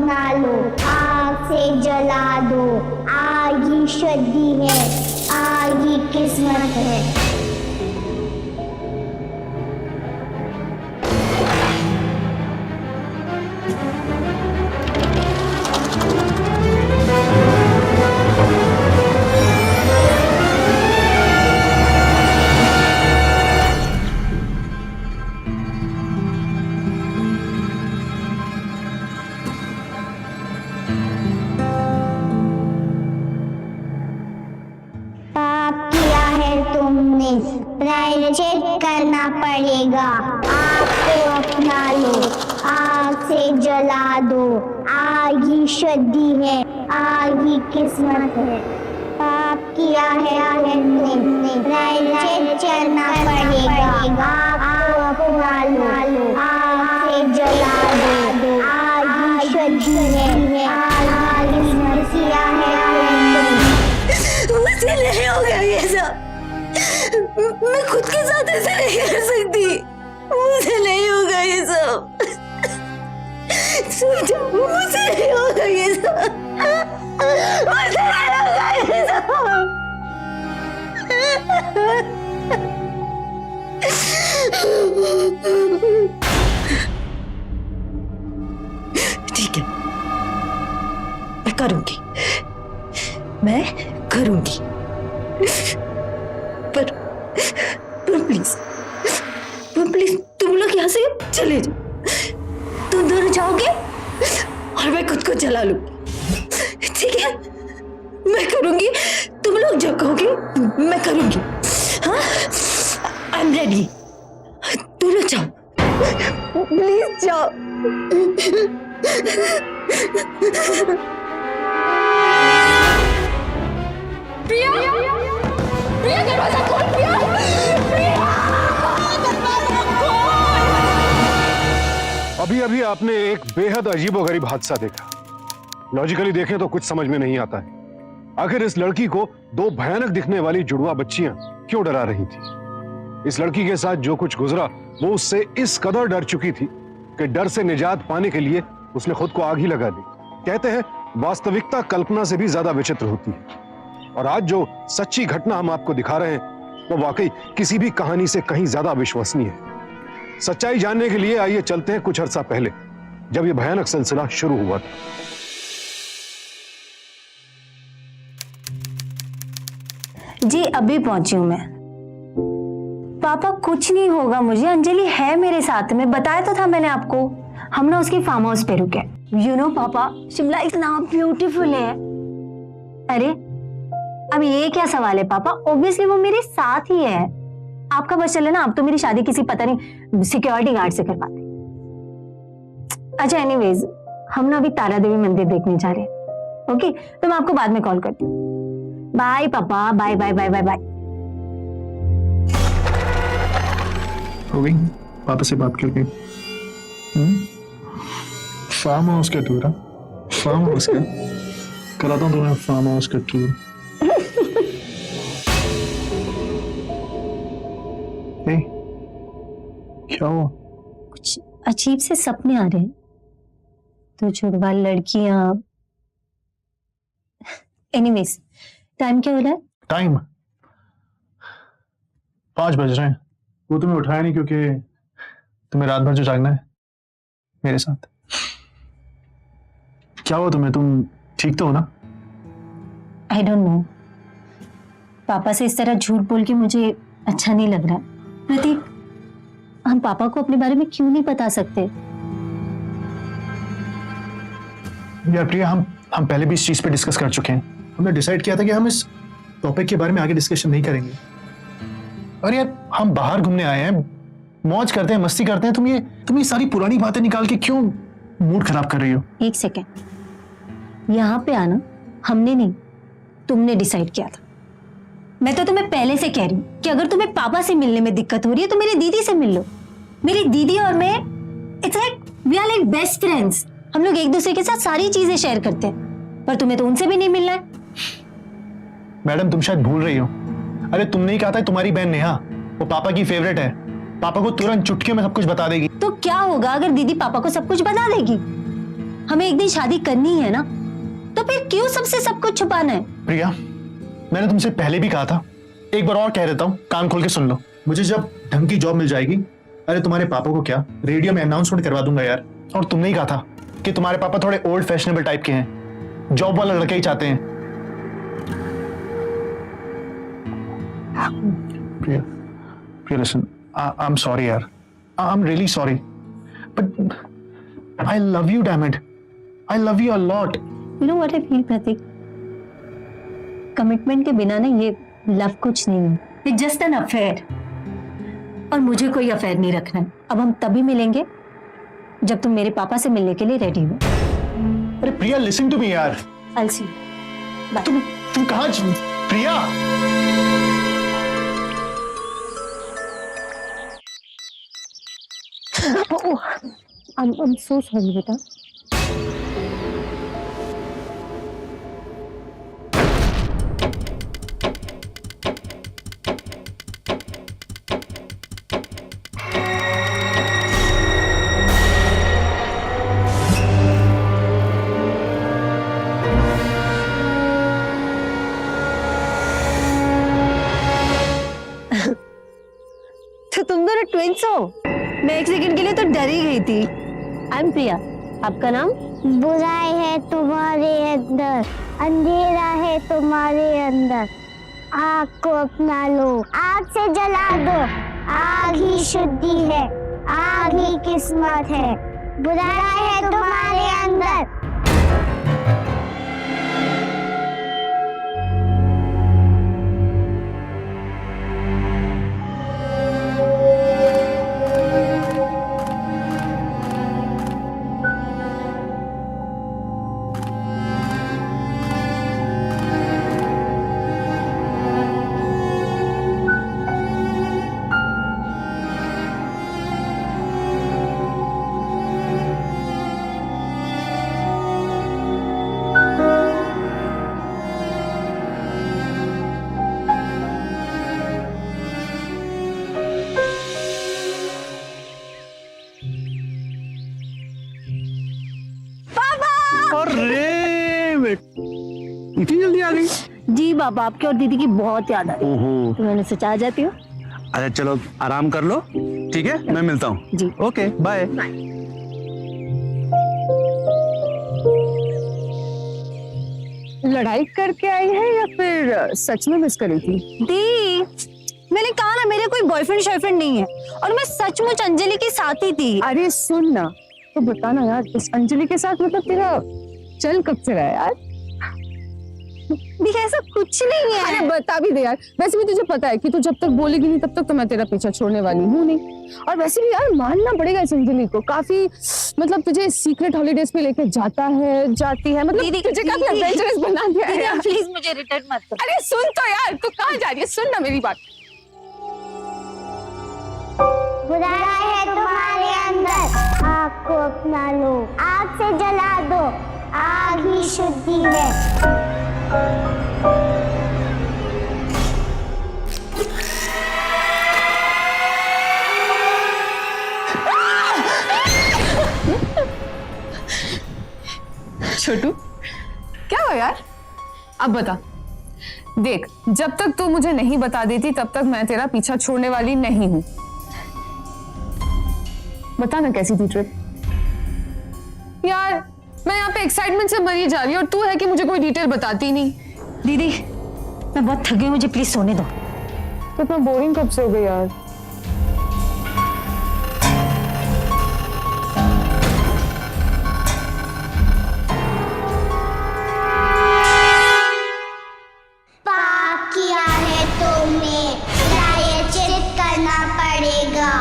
अपना लो, आग से जला दो, आग ही शुद्धि है, आग ही किस्मत है। प्रायश्चित करना पड़ेगा। आग को अपना लो, आग से जला दो, आग ही शुद्धि है, आग ही किस्मत है। पाप किया है तुमने, प्रायश्चित करना पड़ेगा। आग को अपना लो, आग से जला दो, आग ही शुद्धि है, आग ही किस्मत किया है। मुझसे नहीं होगा ये सब, मैं खुद के साथ ऐसे नहीं कर सकती, मुझसे नहीं होगा ये सब। सोचो, मुझसे नहीं होगा ये सब, मुझसे नहीं होगा ये सब। ठीक है, मैं करूंगी, मैं करूंगी, पर प्लीज तुम लोग यहाँ से चले जाओ। तुम दोनों जाओगे और मैं खुद को जला लूं, ठीक है? मैं करूंगी, तुम लोग जो कहोगे मैं करूंगी। हाँ, आई एम रेडी। तुम लोग जाओ, प्लीज जाओ। प्रिया, प्रिया दरवाजा खोल, प्रिया, प्रिया दरवाजा खोल। अभी अभी आपने एक बेहद अजीबोगरीब हादसा देखा। लॉजिकली देखें तो कुछ समझ में नहीं आता है। आखिर इस लड़की को दो भयानक दिखने वाली जुड़वा बच्चियां क्यों डरा रही थी? इस लड़की के साथ जो कुछ गुजरा वो उससे इस कदर डर चुकी थी कि डर से निजात पाने के लिए उसने खुद को आग ही लगा दी। कहते हैं वास्तविकता कल्पना से भी ज्यादा विचित्र होती है, और आज जो सच्ची घटना हम आपको दिखा रहे हैं वो वाकई किसी भी कहानी से कहीं ज्यादा विश्वसनीय है। सच्चाई जानने के लिए आइए चलते हैं कुछ अर्सा पहले, जब यह भयानक सिलसिला शुरू हुआ था। जी अभी पहुंची हूं मैं। पापा कुछ नहीं होगा मुझे, अंजलि है मेरे साथ में, बताया तो था मैंने आपको। हम ना उसके फार्म हाउस पे रुके। यू नो पापा, शिमला इतना ब्यूटीफुल है। अरे अब ये क्या सवाल है पापा, ऑब्वियसली वो मेरे साथ ही है। आपका बस चले ना, आप तो मेरी शादी किसी पता नहीं सिक्योरिटी गार्ड से करवाते। अच्छा एनीवेज, हम ना अभी तारा देवी मंदिर देखने जा रहे हैं। ओके, तो मैं आपको बाद में कॉल करती हूँ। बाय पापा, bye bye bye bye bye. हो गई पापा से बात करके? फार्म हाउस का टूर? फार्म हाउस का कराता हूँ तुम्हें, फार्म हाउस का टूर। क्या हुआ? कुछ अजीब से सपने आ रहे हैं, तो जुड़वा लड़कियां। एनीवेज, टाइम क्या हो रहा है? टाइम 5 बज रहे हैं। वो तुम्हें उठाया नहीं क्योंकि तुम्हें रात भर जो जागना है मेरे साथ। क्या हुआ तुम्हें? तुम ठीक तो हो ना? आई डोंट नो, पापा से इस तरह झूठ बोल के मुझे अच्छा नहीं लग रहा। प्रतीक, हम पापा को अपने बारे में क्यों नहीं बता सकते? यार प्रिया, हम पहले भी इस चीज पे डिस्कस कर चुके हैं। हमने डिसाइड किया था कि हम इस टॉपिक के बारे में आगे डिस्कशन नहीं करेंगे। और यार हम बाहर घूमने आए हैं, मौज करते हैं, मस्ती करते हैं। तुम ये सारी पुरानी बातें निकाल के क्यों मूड खराब कर रही हो? एक सेकेंड, यहाँ पे आना हमने नहीं, तुमने डिसाइड किया था। मैं तो तुम्हें पहले से कह रही हूँ कि अगर तुम्हें पापा से मिलने में दिक्कत हो रही है तो मेरी दीदी से मिल लो। मेरी दीदी और मैं, it's like we are like best friends. हम लोग एक दूसरे के साथ सारी चीजें शेयर करते हैं, पर तुम्हें तो उनसे भी नहीं मिलना है। मैडम तुम शायद भूल रही हो। अरे तुमने ही कहा था तुम्हारी बहन नेहा वो पापा की फेवरेट है, पापा को तुरंत चुटकियों में सब कुछ बता देगी। तो क्या होगा अगर दीदी पापा को सब कुछ बता देगी? हमें एक दिन शादी करनी है ना, तो फिर क्यों सबसे सब कुछ छुपाना है? प्रिया, मैंने तुमसे पहले भी कहा था, एक बार और कह देता हूँ, कान खोल के सुन लो। मुझे जब ढंग की जॉब मिल जाएगी, अरे तुम्हारे पापा को क्या, रेडियो में अनाउंसमेंट करवा दूंगा यार। और तुमने ही कहा था कि तुम्हारे पापा थोड़े ओल्ड फैशनेबल टाइप के हैं, जॉब वाला लड़का ही चाहते हैं। Priya, Priya listen, I am sorry यार, I am really sorry, but I love you, damn it, I love you a lot. You know what I feel Prateek, commitment के बिना ना ये लव कुछ नहीं है, इट्स जस्ट एन अफेयर। और मुझे कोई अफेयर नहीं रखना है। अब हम तभी मिलेंगे जब तुम मेरे पापा से मिलने के लिए रेडी हो। अरे प्रिया, लिसन टू मी यार। I'll see you. Bye. तुम कहाँ प्रिया? Oh, I'm so sorry, बेटा। तो तुम दोनों ट्विंस हो? मैं एक सेकंड के लिए तो डर ही गई थी। आई एम प्रिया, आपका नाम? बुराई है तुम्हारे अंदर, अंधेरा है तुम्हारे अंदर, आग को अपना लो, आग से जला दो, आग ही शुद्धि है, आग ही किस्मत है, बुराई है तुम्हारे अंदर। इतनी जल्दी आ गई? जी बाबा, आपके और दीदी की बहुत याद आ रही है, ओहो, तो मैंने सोचा आ जाती हूँ। अच्छा चलो आराम कर लो, ठीक है, मैं मिलता हूँ। जी। Okay, bye. लड़ाई करके आई है या फिर सच में मिस करी थी? दी, मैंने कहा ना मेरे कोई बॉयफ्रेंड शॉयफ्रेंड नहीं है, और मैं सचमुच अंजलि के साथ ही थी। अरे सुन ना, तो बताना यार, इस अंजलि के साथ मतलब तेरा चल कब से रहा है यार? दी, ऐसा कुछ नहीं है। अरे बता भी दे यार, वैसे भी तुझे पता है कि तू जब तक बोलेगी नहीं तब तक तो मैं तेरा पीछा छोड़ने वाली हूँ नहीं। और वैसे भी यार मानना पड़ेगा इस अंजलि को, काफी मतलब तुझे सीक्रेट हॉलीडेज पे लेके जाता है, जाती है, मतलब दीदी, तुझे काफी एडवेंचरस बना दिया है यार। प्लीज मुझे रिटर्न मत करो। अरे सुन तो यार, तू कहाँ जा रही है? सुन ना मेरी बात। बुराई है तुम्हारे अंदर, आग को अपना लो, आग से जला दो, आग ही शुद्धि है। छोटू, क्या हुआ यार? अब बता। देख, जब तक तू मुझे नहीं बता देती तब तक मैं तेरा पीछा छोड़ने वाली नहीं हूं। बता ना कैसी थी ट्रिप? यार मैं यहाँ पे एक्साइटमेंट से मरी जा रही हूँ और तू है कि मुझे कोई डिटेल बताती नहीं। दीदी, मैं बहुत थकी हूँ, मुझे प्लीज सोने दो। तो इतना बोरिंग कब से हो गई यार? पाप किया है तुमने, प्रायश्चित करना पड़ेगा।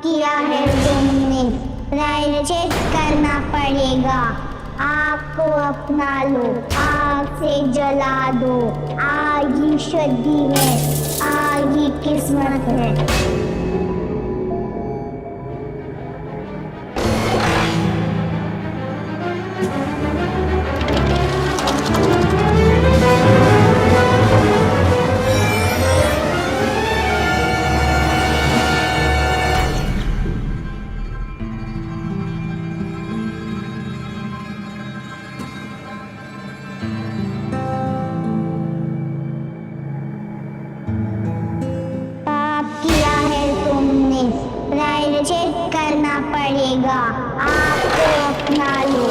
किया है तुमने, प्रायश्चित करना पड़ेगा। आग को अपना लो, आग से जला दो। आग ही शुद्धि है, आग ही किस्मत है। पाप किया है तुमने, प्रायश्चित करना पड़ेगा। आग को अपना लो,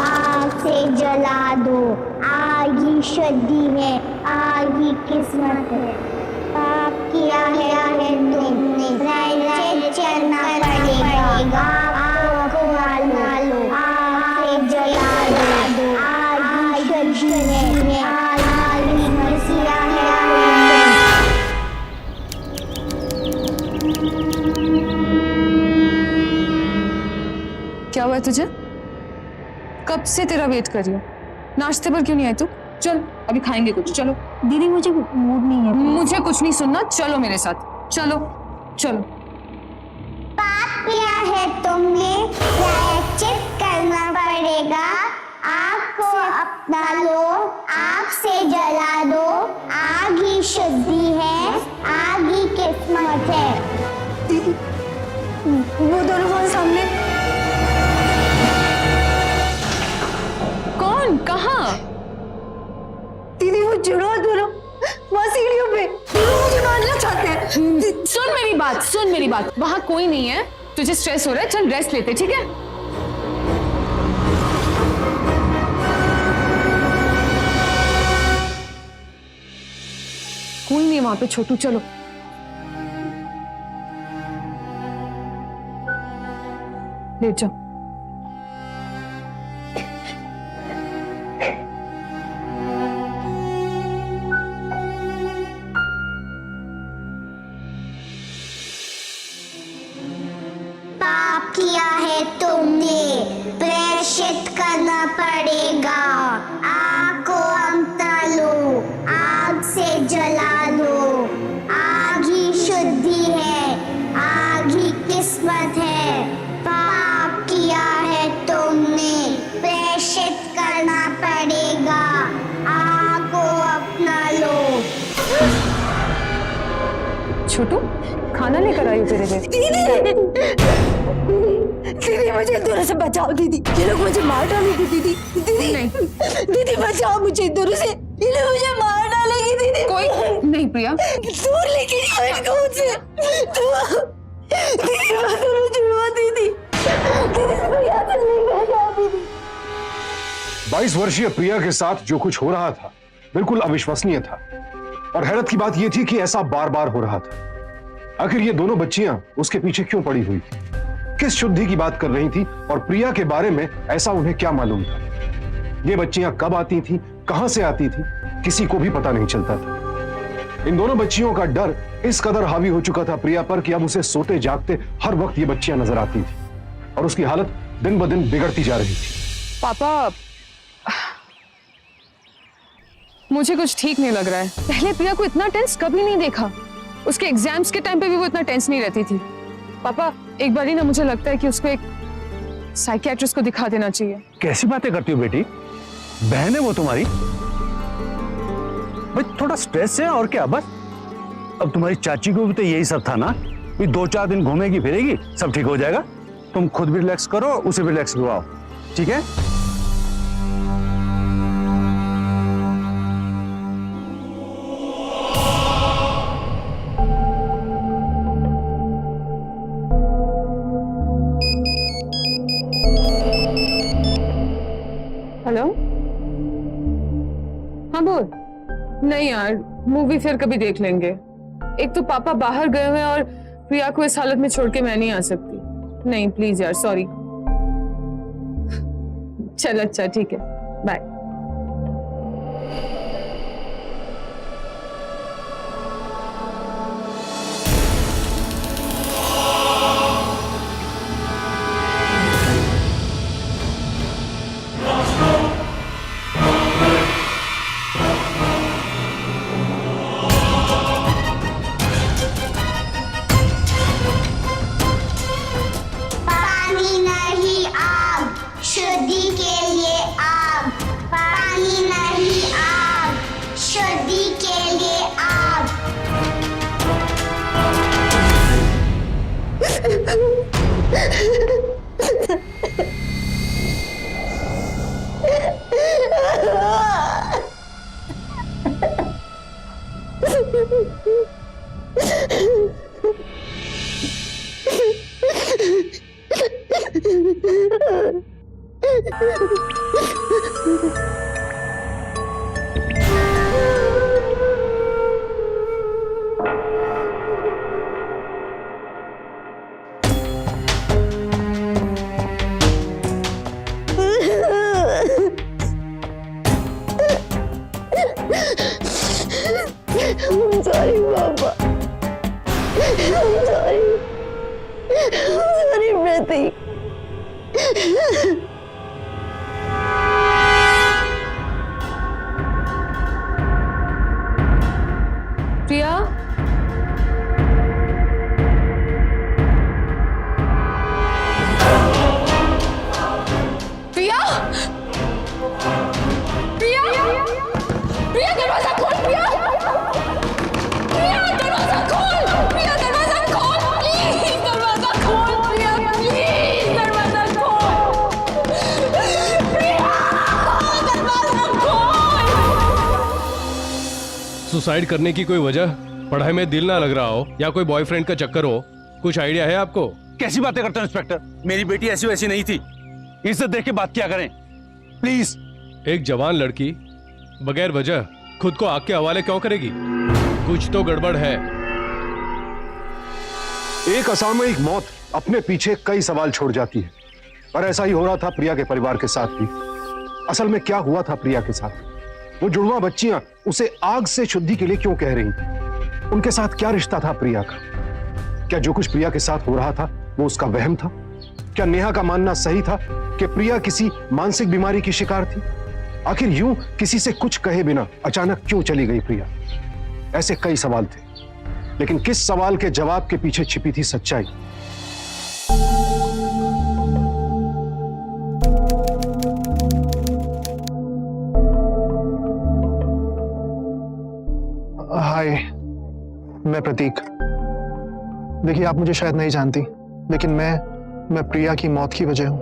आग से जला दो। आग ही शुद्धि है, आग ही किस्मत है। पाप किया है तुमने, प्रायश्चित करना पड़ेगा। आग को अपना लो, आग से जला दो। आग ही शुद्धि है, आग ही मसीहा है। क्या हुआ है तुझे? कब से तेरा वेट कर रही हूँ। नाश्ते पर क्यों नहीं आई तू? चल अभी खाएंगे कुछ, चलो। दीदी मुझे मूड नहीं है। मुझे कुछ नहीं सुनना, चलो मेरे साथ, चलो चलो। पाप किया है तुमने, प्रायश्चित करना पड़ेगा। आग को अपना लो, आग से जला दो। आग ही शुद्धि है, आग ही किस्मत है। वो दोनों वहाँ सामने। कौन? कहाँ? दीदी वो जुड़वा दोनों वहाँ सीढ़ियों पे, दोनों मुझे मारना चाहते हैं। सुन मेरी बात, वहां कोई नहीं है। तुझे स्ट्रेस हो रहा है, चल रेस्ट लेते, ठीक है? कोई नहीं वहां पे छोटू, चलो। लेट जाओ। पाप किया है तुमने, प्रायश्चित करना पड़ेगा। आग को अपना लो, आग से जला दो। आग ही शुद्धि है, आग ही किस्मत है। पाप किया है तुमने, प्रायश्चित करना पड़ेगा। आग को अपना लो। छोटू खाना लेकर आई हो तेरे लिए। दीदी मुझे दोनों से बचाओ दीदी, ये लोग मुझे मार डालेंगे दीदी। दीदी नहीं। दीदी बचाओ मुझे दोनों से, ये लोग मुझे मार डालेंगे दीदी। कोई नहीं प्रिया, दूर लेके जाओ इनको मुझसे। दीदी मैं दोनों जुड़वा दीदी। दीदी को यहाँ से लेके जाओ दीदी। 22 वर्षीय प्रिया के साथ जो कुछ हो रहा था बिल्कुल अविश्वसनीय था। और हैरत की बात यह थी कि ऐसा बार बार हो रहा था। आखिर ये दोनों बच्चियां उसके पीछे क्यों पड़ी हुई थी? किस शुद्धि की बात कर रही थी और प्रिया के बारे में ऐसा उन्हें क्या मालूम था? ये बच्चियां कब आती थी, कहां से आती थी, किसी को भी पता नहीं चलता था। इन दोनों बच्चियों का डर इस कदर हावी हो चुका था प्रिया पर कि अब उसे सोते जागते हर वक्त ये बच्चियां नजर आती थी और उसकी हालत दिन ब दिन बिगड़ती जा रही थी। पापा मुझे कुछ ठीक नहीं लग रहा है। पहले प्रिया को इतना टेंस कभी नहीं देखा। उसके एग्जाम्स के टाइम पे भी वो इतना टेंस नहीं रहती थी। पापा एक बार ही ना मुझे लगता है कि उसको एक साइकियाट्रिस्ट को दिखा देना चाहिए। कैसी बातें करती हो बेटी? बहन है वो तुम्हारी। भाई थोड़ा स्ट्रेस है और क्या, बस। अब तुम्हारी चाची को भी तो यही सब था ना, 2-4 दिन घूमेगी फिरेगी, सब ठीक हो जाएगा। तुम खुद भी रिलैक्स करो, उसे भी रिलैक्स करवाओ, ठीक है? हेलो, हाँ बोल। नहीं यार, मूवी फिर कभी देख लेंगे। एक तो पापा बाहर गए हुए हैं और प्रिया को इस हालत में छोड़ के मैं नहीं आ सकती। नहीं प्लीज यार, सॉरी। चल अच्छा ठीक है, बाय। प्रिया, प्रिया, प्रिया, प्रिया दरवाजा खोल, प्रिया, प्रिया दरवाजा खोल, प्रिया दरवाजा खोल, प्लीज दरवाजा खोल, प्रिया प्लीज दरवाजा खोल, प्रिया दरवाजा खोल। सुसाइड करने की कोई वजह? पढ़ाई में दिल ना लग रहा हो या कोई बॉयफ्रेंड का चक्कर हो? कुछ आइडिया है आपको? कैसी बातें करते हो इंस्पेक्टर? मेरी बेटी ऐसी वैसी नहीं थी। इज्जत देख के बात किया करें प्लीज। एक जवान लड़की बगैर वजह खुद को आग के हवाले क्यों करेगी? कुछ तो गड़बड़ है। एक असामयिक मौत अपने पीछे कई सवाल छोड़ जाती है, और ऐसा ही हो रहा था प्रिया के परिवार के साथ भी। असल में क्या हुआ था प्रिया के साथ? वो जुड़वा बच्चियां उसे आग से शुद्धि के लिए क्यों कह रही थी? उनके साथ क्या रिश्ता था प्रिया का? क्या जो कुछ प्रिया के साथ हो रहा था वो उसका वहम था? क्या नेहा का मानना सही था कि प्रिया किसी मानसिक बीमारी की शिकार थी? आखिर यूं किसी से कुछ कहे बिना अचानक क्यों चली गई प्रिया? ऐसे कई सवाल थे, लेकिन किस सवाल के जवाब के पीछे छिपी थी सच्चाई? हाय, मैं प्रतीक। देखिए, आप मुझे शायद नहीं जानती, लेकिन मैं प्रिया की मौत की वजह हूं।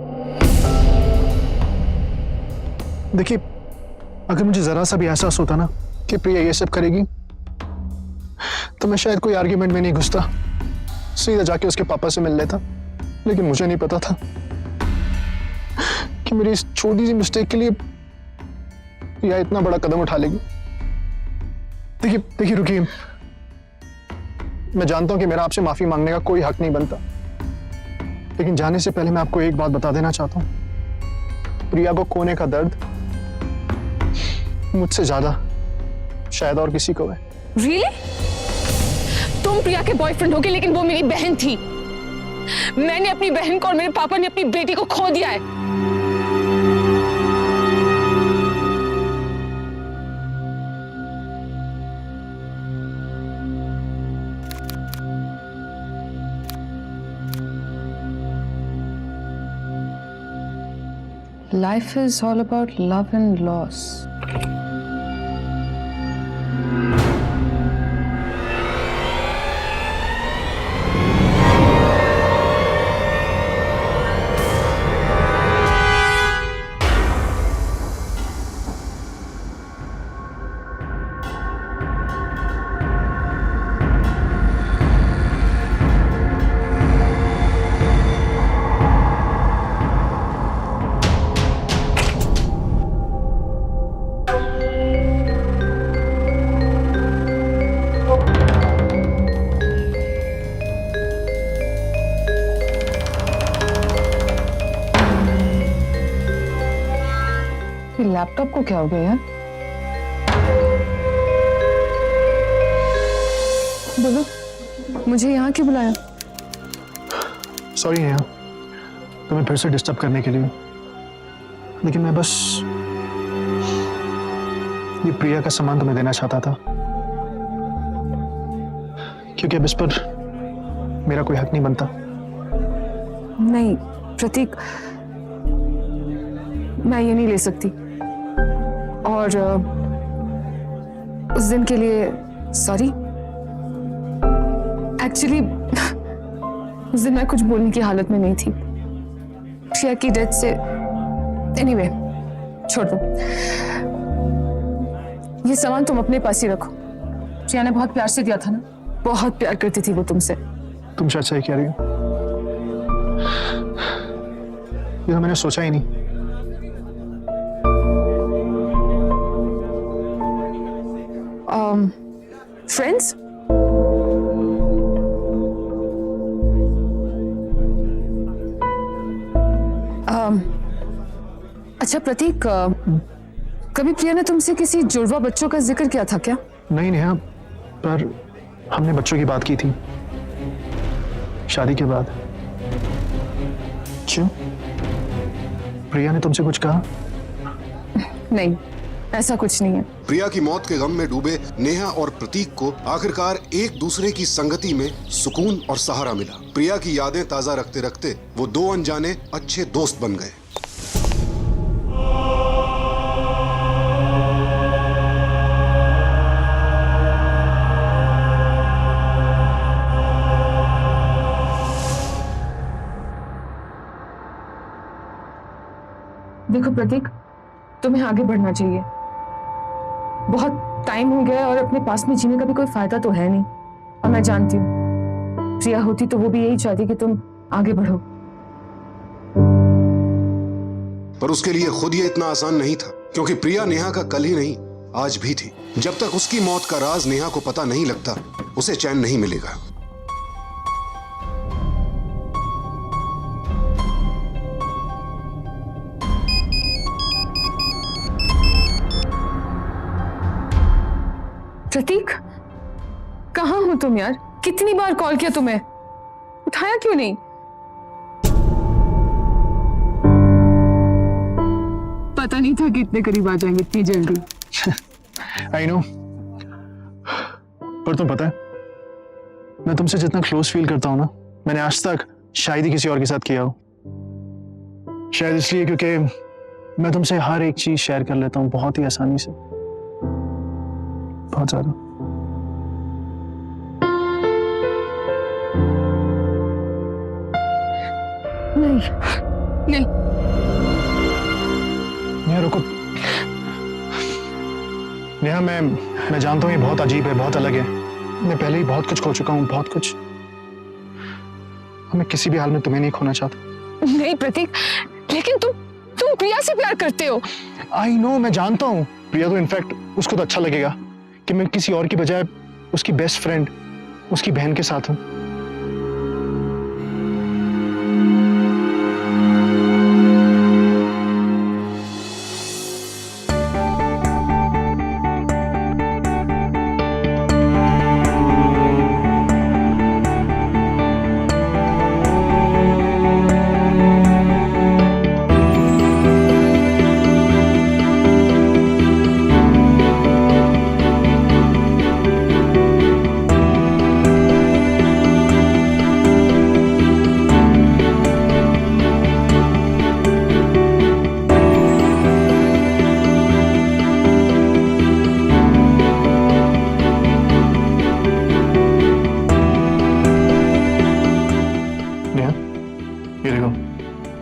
देखिए, अगर मुझे जरा सा भी एहसास होता ना कि प्रिया ये सब करेगी, तो मैं शायद कोई आर्ग्यूमेंट में नहीं घुसता, सीधा जाके उसके पापा से मिल लेता। लेकिन मुझे नहीं पता था कि मेरी इस छोटी सी मिस्टेक के लिए प्रिया इतना बड़ा कदम उठा लेगी। देखिए रुकिए, मैं जानता हूं कि मेरा आपसे माफी मांगने का कोई हक नहीं बनता, लेकिन जाने से पहले मैं आपको एक बात बता देना चाहता हूं। प्रिया को खोने का दर्द मुझसे ज्यादा शायद और किसी को है। Really? तुम प्रिया के बॉयफ्रेंड होगे, लेकिन वो मेरी बहन थी। मैंने अपनी बहन को और मेरे पापा ने अपनी बेटी को खो दिया है। Life is all about love and loss. Laptop को क्या हो गया यार? बोलो, मुझे यहाँ क्यों बुलाया? सॉरी नेहा, तुम्हें फिर से डिस्टर्ब करने के लिए, लेकिन मैं बस ये प्रिया का सामान तुम्हें देना चाहता था, क्योंकि अब इस पर मेरा कोई हक नहीं बनता। नहीं प्रतीक, मैं ये नहीं ले सकती, और उस दिन के लिए सॉरी। एक्चुअली उस दिन मैं कुछ बोलने की हालत में नहीं थी। प्रिया की डेथ से एनीवे छोड़ दो, ये सामान तुम अपने पास ही रखो। प्रिया ने बहुत प्यार से दिया था ना, बहुत प्यार करती थी वो तुमसे। तुम शायद सही कह रही हो, ये तो मैंने सोचा ही नहीं। फ्रेंड्स, अच्छा प्रतीक, कभी प्रिया ने तुमसे किसी जुड़वा बच्चों का जिक्र किया था क्या? नहीं नेहा, पर हमने बच्चों की बात की थी शादी के बाद। क्यों, प्रिया ने तुमसे कुछ कहा? नहीं, ऐसा कुछ नहीं है। प्रिया की मौत के गम में डूबे नेहा और प्रतीक को आखिरकार एक दूसरे की संगति में सुकून और सहारा मिला। प्रिया की यादें ताजा रखते रखते वो दो अनजाने अच्छे दोस्त बन गए। देखो प्रतीक, तुम्हें आगे बढ़ना चाहिए। बहुत टाइम हो गया और अपने पास में जीने का भी कोई फायदा तो है नहीं। और मैं जानती हूँ प्रिया होती तो वो भी यही चाहती कि तुम आगे बढ़ो। पर उसके लिए खुद ये इतना आसान नहीं था, क्योंकि प्रिया नेहा का कल ही नहीं आज भी थी। जब तक उसकी मौत का राज नेहा को पता नहीं लगता, उसे चैन नहीं मिलेगा। प्रतीक, कहाँ हो तुम यार? कितनी बार कॉल किया तुम्हें, उठाया क्यों नहीं? पता नहीं था कि इतने करीब आ जाएंगे इतनी जल्दी। आई नो, पर तुम पता है, मैं तुमसे जितना क्लोज फील करता हूं ना, मैंने आज तक शायद ही किसी और के साथ किया हो। शायद इसलिए क्योंकि मैं तुमसे हर एक चीज शेयर कर लेता हूं बहुत ही आसानी से, बहुत ज्यादा। नहीं नहीं नेहा रुको। नेहा, मैं जानता हूँ ये बहुत अजीब है, बहुत अलग है। मैं पहले ही बहुत कुछ खो चुका हूँ, बहुत कुछ। मैं किसी भी हाल में तुम्हें नहीं खोना चाहता। नहीं प्रतीक, लेकिन तुम प्रिया से प्यार करते हो। आई नो, मैं जानता हूँ। प्रिया तो इनफैक्ट उसको तो अच्छा लगेगा कि मैं किसी और की बजाय उसकी बेस्ट फ्रेंड, उसकी बहन के साथ हूं।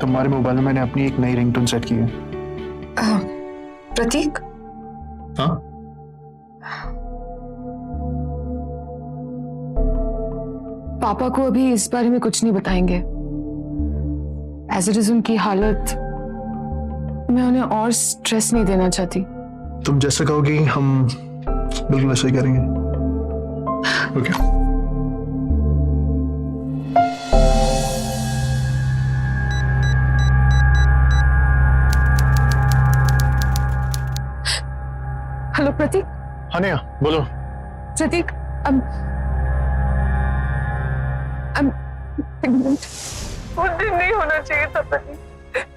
तुम्हारे मोबाइल में मैंने अपनी एक नई रिंगटोन सेट की है। प्रतीक, हाँ, पापा को अभी इस बारे में कुछ नहीं बताएंगे। एज इट इज उनकी हालत, मैं उन्हें और स्ट्रेस नहीं देना चाहती। तुम जैसा कहोगी हम बिल्कुल ऐसा ही करेंगे। ओके। हेलो प्रतीक। हाँ नेहा, बोलो। प्रतीक, वो दिन नहीं होना चाहिए था प्रतीक,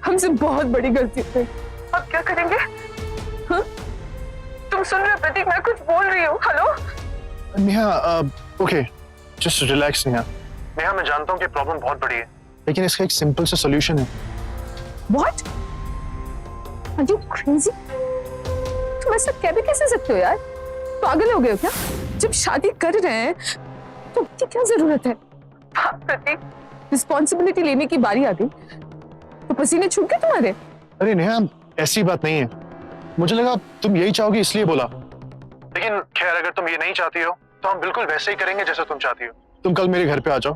हमसे बहुत बड़ी गलती थी। अब क्या करेंगे? हाँ? तुम सुन रहे हो प्रतीक? मैं कुछ बोल रही हूँ। Hello Neha, okay, just relax Neha. Neha, मैं जानता हूँ कि प्रॉब्लम बहुत बड़ी है, लेकिन इसका एक सिंपल सा सॉल्यूशन है। What? Are you crazy? तुम ऐसा कह भी कैसे सकते हो यार? पागल हो गए हो क्या? जब शादी कर रहे हैं तो उसकी क्या जरूरत है? प्रतीक, रिस्पॉन्सिबिलिटी लेने की बारी आ गई तो पसीने छूट गए तुम्हारे? अरे नेहा, ऐसी बात नहीं है। मुझे लगा तुम यही चाहोगी इसलिए बोला, लेकिन खैर अगर तुम ये नहीं चाहती हो तो हम बिल्कुल वैसे ही करेंगे जैसा तुम चाहती हो। तुम कल मेरे घर पे आ जाओ,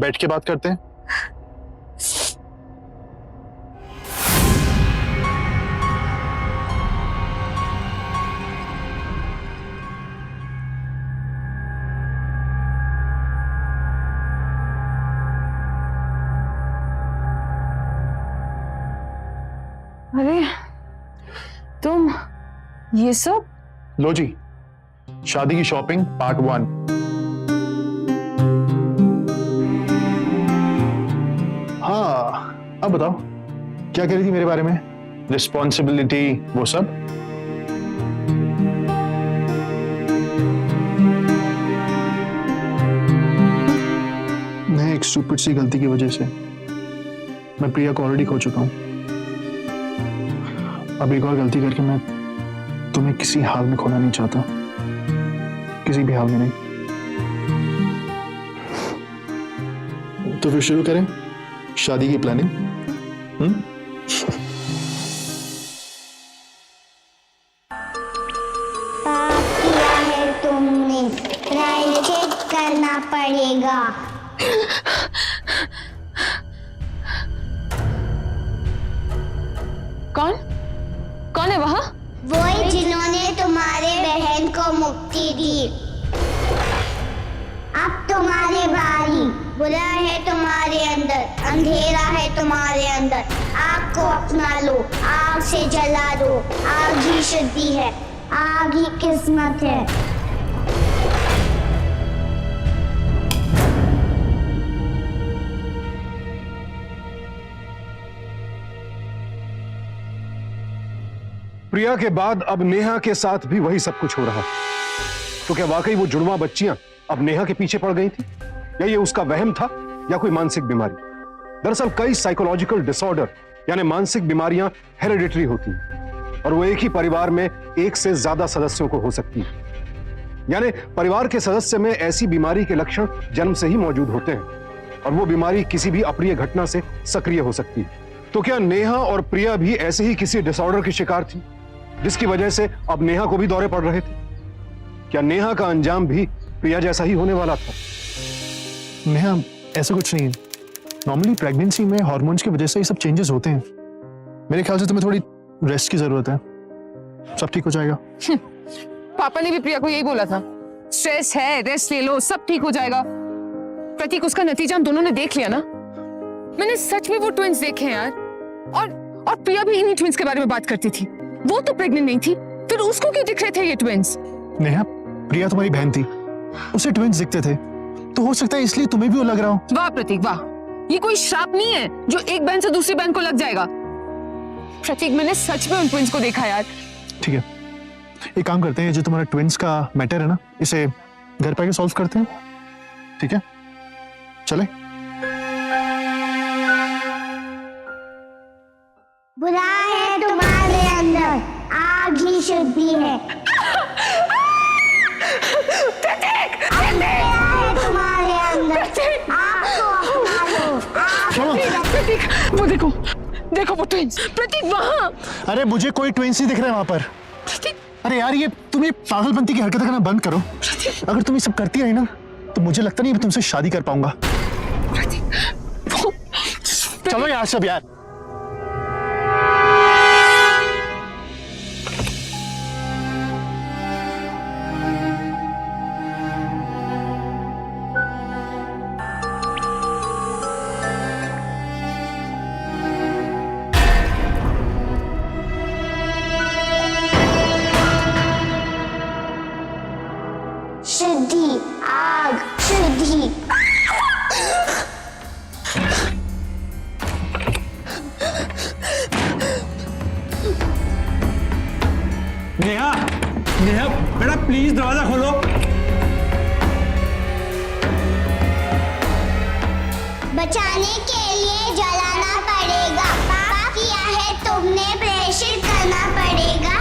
बैठ के बात करते हैं। अरे तुम ये सब? लो जी, शादी की शॉपिंग पार्ट 1। हाँ, अब बताओ क्या कह रही थी मेरे बारे में? रिस्पॉन्सिबिलिटी वो सब? मैं एक स्टूपिड सी गलती की वजह से मैं प्रिया को ऑलरेडी खो चुका हूं। अब एक और गलती करके मैं तुम्हें किसी हाल में खोना नहीं चाहता, किसी भी हाल में नहीं। तो फिर शुरू करें शादी की प्लानिंग। पाप किया है तुमने, प्रायश्चित करना पड़ेगा। कौन कौन है वहां? वही जिन्होंने तुम्हारे बहन को मुक्ति दी। अब तुम्हारे बारी। बुरा है तुम्हारे अंदर, अंधेरा है तुम्हारे अंदर। आग को अपना लो, आग से जला दो। आग ही शुद्धि है, आग ही किस्मत है। प्रिया के बाद अब नेहा के साथ भी वही सब कुछ हो रहा है। तो क्या वाकई वो जुड़वा बच्चियां अब नेहा के पीछे पड़ गई थी, या ये उसका वहम था, या कोई मानसिक बीमारी? दरअसल कई साइकोलॉजिकल डिसऑर्डर यानी मानसिक बीमारियां हेरिडिटरी होती हैं और वो एक ही परिवार में एक से ज्यादा सदस्यों को हो सकती है। यानी परिवार के सदस्य में ऐसी बीमारी के लक्षण जन्म से ही मौजूद होते हैं और वो बीमारी किसी भी अप्रिय घटना से सक्रिय हो सकती है। तो क्या नेहा और प्रिया भी ऐसे ही किसी डिसऑर्डर की शिकार थी जिसकी वजह से अब नेहा को भी दौरे पड़ रहे थे? क्या नेहा का अंजाम भी प्रिया जैसा ही होने वाला था? नेहा, ऐसा कुछ नहीं है। नॉर्मली प्रेगनेंसी में हार्मोन्स की वजह से ये सब चेंजेस होते हैं। मेरे ख्याल से तुम्हें थोड़ी रेस्ट की जरूरत है, सब ठीक हो जाएगा। पापा ने भी प्रिया को यही बोला था, स्ट्रेस है, रेस्ट ले लो, सब ठीक हो जाएगा। प्रतीक, उसका नतीजा हम दोनों ने देख लिया ना। मैंने सच में वो ट्विंस देखे हैं यार। और प्रिया भी इन्हीं ट्विंस के बारे में बात करती थी। वो तो प्रेग्नेंट नहीं थी, फिर उसको क्यों दिख रहे थे ये ट्विंस? नेहा, प्रिया तुम्हारी बहन थी, उसे ट्विंस दिखते थे, तो हो सकता है इसलिए तुम्हें भी वो लग रहा हो। वाह प्रतीक वाह, ये कोई श्राप नहीं है जो एक बहन से दूसरी बहन को लग जाएगा। प्रतीक, मैंने सच में उन ट्विंस को देखा यार। ठीक है, एक काम करते हैं, जो तुम्हारा ट्विंस का मैटर है ना, इसे घर पे आके सॉल्व करते हैं, ठीक है? चले। बुरा है तुम्हारे अंदर, आग ही शुद्धि है। अंधेरा है तुम्हारे अंदर, आग को अपना लो। प्रतीक, वो देखो देखो वो ट्विंस। प्रतीक वहां। अरे मुझे कोई ट्विंस नहीं दिख रहे वहां पर। अरे यार, ये तुम ये पागलपंती की हरकतें करना बंद करो। अगर तुम ये सब करती रही ना, तो मुझे लगता नहीं मैं तुमसे शादी कर पाऊंगा। चलो यार सब यार। शुद्धि, आग, शुद्धि। नेहा, नेहा बेटा प्लीज दरवाजा खोलो। बचाने के लिए जलाना पड़ेगा। पाप किया है तुमने, प्रेषित करना पड़ेगा।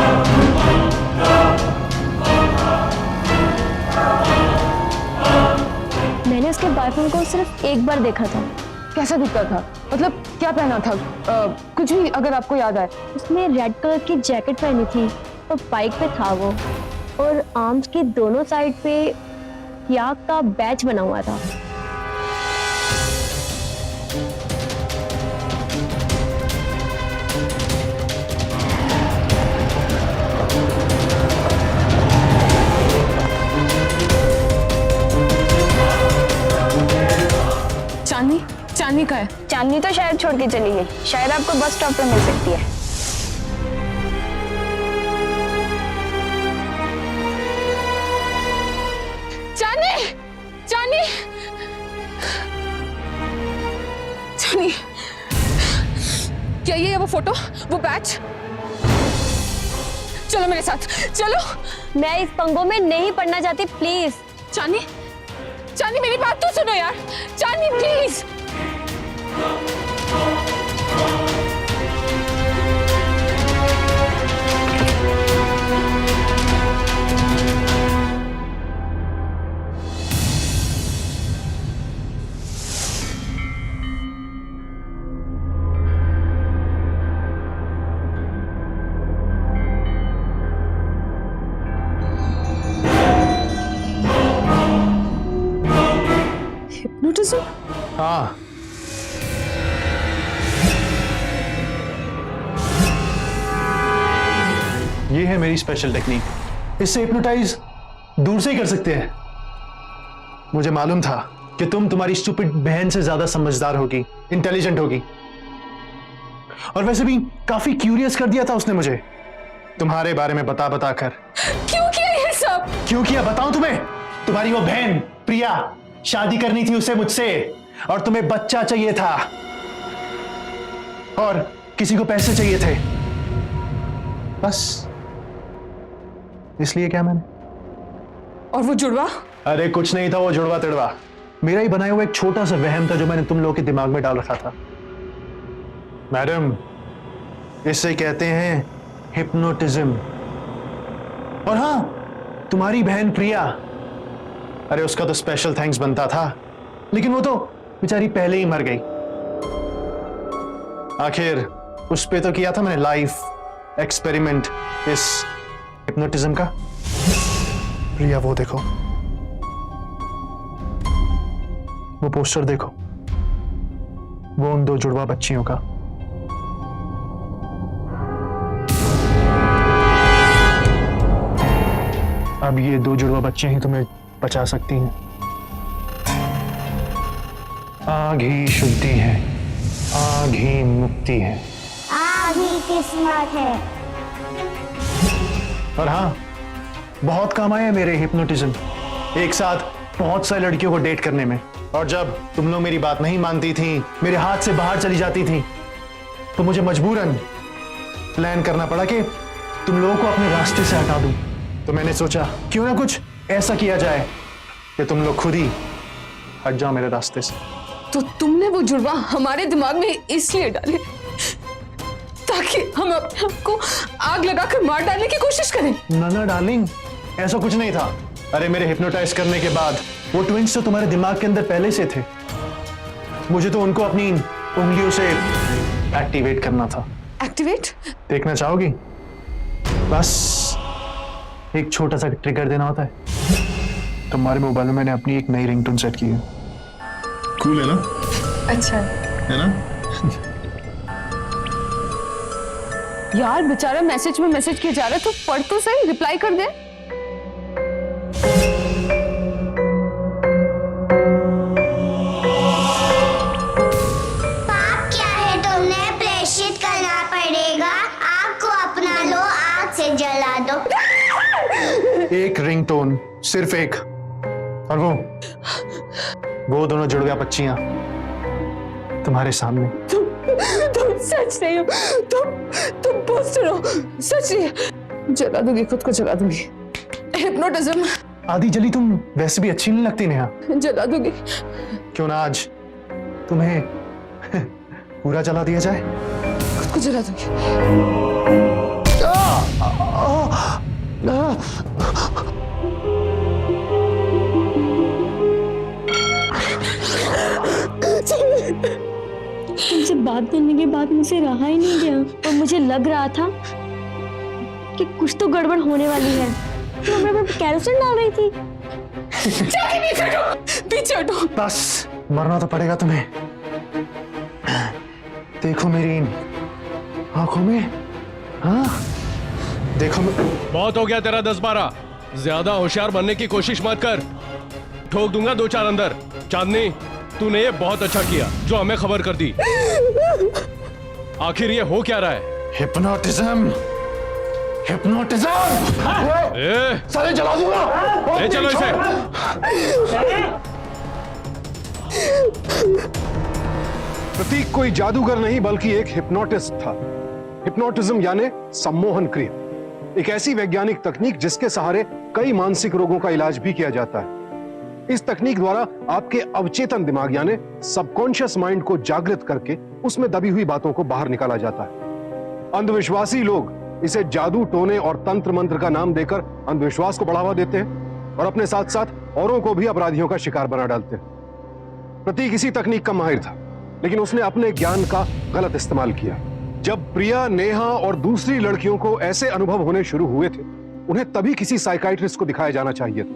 बॉयफ्रेंड को सिर्फ एक बार देखा था। कैसा दिखता था? मतलब क्या पहना था? कुछ भी अगर आपको याद आए। उसने रेड कलर की जैकेट पहनी थी और बाइक पे था वो, और आर्म्स की दोनों साइड पे याक का बैच बना हुआ था। चांदनी, चांदनी का है। चांदनी तो शायद छोड़ के चली गई, शायद आपको बस स्टॉप पे मिल सकती है। चांदनी, चांदनी, चांदनी, क्या ये है वो फोटो, वो बैच? चलो मेरे साथ, चलो। मैं इस पंगों में नहीं पड़ना चाहती, प्लीज। चांदनी, चांदनी मेरी बात तो सुनो यार। चांदनी प्लीज। हिप्नोटिज्म? हाँ, ये है मेरी स्पेशल टेक्निक। इससे हिप्नोटाइज दूर से ही कर सकते हैं। मुझे मालूम था कि तुम तुम्हारी स्टूपिड बहन से ज्यादा समझदार होगी, इंटेलिजेंट होगी, और वैसे भी काफी क्यूरियस कर दिया था उसने मुझे तुम्हारे बारे में बता बता कर। क्यों किया ये सब? क्यों किया बताऊं तुम्हें? तुम्हारी वो बहन प्रिया, शादी करनी थी उसे मुझसे, और तुम्हें बच्चा चाहिए था, और किसी को पैसे चाहिए थे, बस इसलिए क्या मैंने। और वो जुड़वा? अरे कुछ नहीं था वो जुड़वा तिड़वा, मेरा ही बनाया हुआ एक छोटा सा वहम था जो मैंने तुम लोगों के दिमाग में डाल रखा था। मैडम, इसे कहते हैं हिप्नोटिज्म। और हाँ, तुम्हारी बहन प्रिया, अरे उसका तो स्पेशल थैंक्स बनता था, लेकिन वो तो बेचारी पहले ही मर गई। आखिर उस पे तो किया था मैंने लाइफ एक्सपेरिमेंट इस हिप्नोटिज्म का। प्रिया वो देखो, वो पोस्टर देखो, वो उन दो जुड़वा बच्चियों का। अब ये दो जुड़वा बच्चे ही तुम्हें बचा सकती हैं। आग ही शुद्धि है, आग ही मुक्ति है, आग ही किस्मत है। और हाँ, बहुत काम आया मेरे हिप्नोटिज्म, एक साथ बहुत सारी लड़कियों को डेट करने में। और जब तुम लोग मेरी बात नहीं मानती थी, मेरे हाथ से बाहर चली जाती थी, तो मुझे मजबूरन प्लान करना पड़ा कि तुम लोगों को अपने रास्ते से हटा दूं। तो मैंने सोचा क्यों ना कुछ ऐसा किया जाए कि तुम लोग खुद ही हट जाओ मेरे रास्ते से। तो तुमने वो जुड़वा हमारे दिमाग में इसलिए डाले ताकि हम अपने आप को आग लगाकर मार डालने की कोशिश करें? ना डार्लिंग, ऐसा कुछ नहीं था। अरे मेरे हिप्नोटाइज करने के बाद वो ट्विंस तो तुम्हारे दिमाग के अंदर पहले से थे, मुझे तो उनको अपनी उंगलियों से एक्टिवेट करना था। एक्टिवेट? देखना चाहोगी? बस एक छोटा सा ट्रिगर देना होता है। तुम्हारे मोबाइल में मैंने अपनी एक नई रिंगटोन सेट की है। कूल है ना? अच्छा है ना? यार बेचारा मैसेज में मैसेज किया जा रहा है, तो पढ़ तो सही, रिप्लाई कर दे। पाप क्या है तुमने प्रेषित करना पड़ेगा। आग को अपना लो, आग से जला दो। एक रिंगटोन, सिर्फ एक, और वो दोनों जुड़वा बच्चियां तुम्हारे सामने। तुम सच नहीं हो, तुम पोस्टर हो, सच नहीं। जला दूंगी, खुद को जला दूंगी। हिप्नोटिज्म। आधी जली तुम वैसे भी अच्छी नहीं लगती नेहा। जला दूंगी। क्यों ना आज तुम्हें पूरा जला दिया जाए? खुद को जला दूंगी। तुमसे बात करने के बाद मुझसे रहा ही नहीं गया और मुझे लग रहा था कि कुछ तो गड़बड़ होने वाली है। तो मैं कैरोसिन डाल रही थी। जाके पीछे हटो, पीछे हटो। बस मरना तो पड़ेगा तुम्हें। देखो मेरी इन आंखों में, हाँ देखो बहुत हो गया तेरा 10-12। ज्यादा होशियार बनने की कोशिश मत कर, ठोक दूंगा 2-4 अंदर। चांदनी, तूने ये बहुत अच्छा किया जो हमें खबर कर दी। आखिर ये हो क्या रहा है? Hypnotism, hypnotism. साले जला दूंगा। ले चलो इसे। प्रतीक कोई जादूगर नहीं बल्कि एक हिप्नोटिस्ट था। हिप्नोटिज्म यानी सम्मोहन क्रिया, एक ऐसी वैज्ञानिक तकनीक जिसके सहारे कई मानसिक रोगों का इलाज भी किया जाता है। इस तकनीक द्वारा आपके अवचेतन दिमाग यानी सबकॉन्शियस माइंड को जागृत करके उसमें दबी हुई बातों को बाहर निकाला जाता है। अंधविश्वासी लोग इसे जादू, टोने और तंत्र मंत्र का नाम देकर अंधविश्वास को बढ़ावा देते हैं और अपने साथ साथ औरों को भी अपराधियों का शिकार बना डालते हैं। प्रतीक इसी तकनीक का माहिर था, लेकिन उसने अपने ज्ञान का गलत इस्तेमाल किया। जब प्रिया, नेहा और दूसरी लड़कियों को ऐसे अनुभव होने शुरू हुए थे, उन्हें तभी किसी साइकाइट्रिस्ट को दिखाया जाना चाहिए था,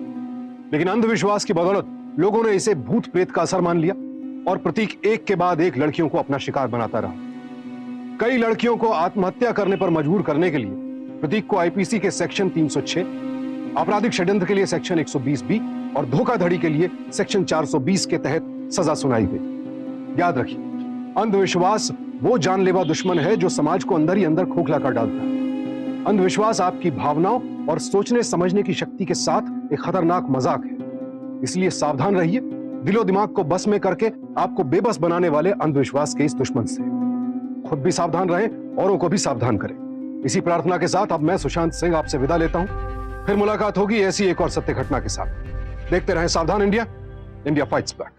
लेकिन अंधविश्वास की बदौलत लोगों ने इसे भूत प्रेत का असर मान लिया और प्रतीक एक के बाद एक लड़कियों को अपना शिकार बनाता रहा। कई लड़कियों को आत्महत्या करने पर मजबूर करने के लिए प्रतीक को आईपीसी के सेक्शन 306, आपराधिक षड्यंत्र के लिए सेक्शन 120B और धोखाधड़ी के लिए सेक्शन 420 के तहत सजा सुनाई गई। याद रखिए, अंधविश्वास वो जानलेवा दुश्मन है जो समाज को अंदर ही अंदर खोखला कर डालता है। अंधविश्वास आपकी भावनाओं और सोचने समझने की शक्ति के साथ एक खतरनाक मजाक है। इसलिए सावधान रहिए दिलो दिमाग को बस में करके आपको बेबस बनाने वाले अंधविश्वास के इस दुश्मन से। खुद भी सावधान रहें, औरों को भी सावधान करें। इसी प्रार्थना के साथ अब मैं सुशांत सिंह आपसे विदा लेता हूं। फिर मुलाकात होगी ऐसी एक और सत्य घटना के साथ। देखते रहें सावधान इंडिया, इंडिया फाइट्स बैक।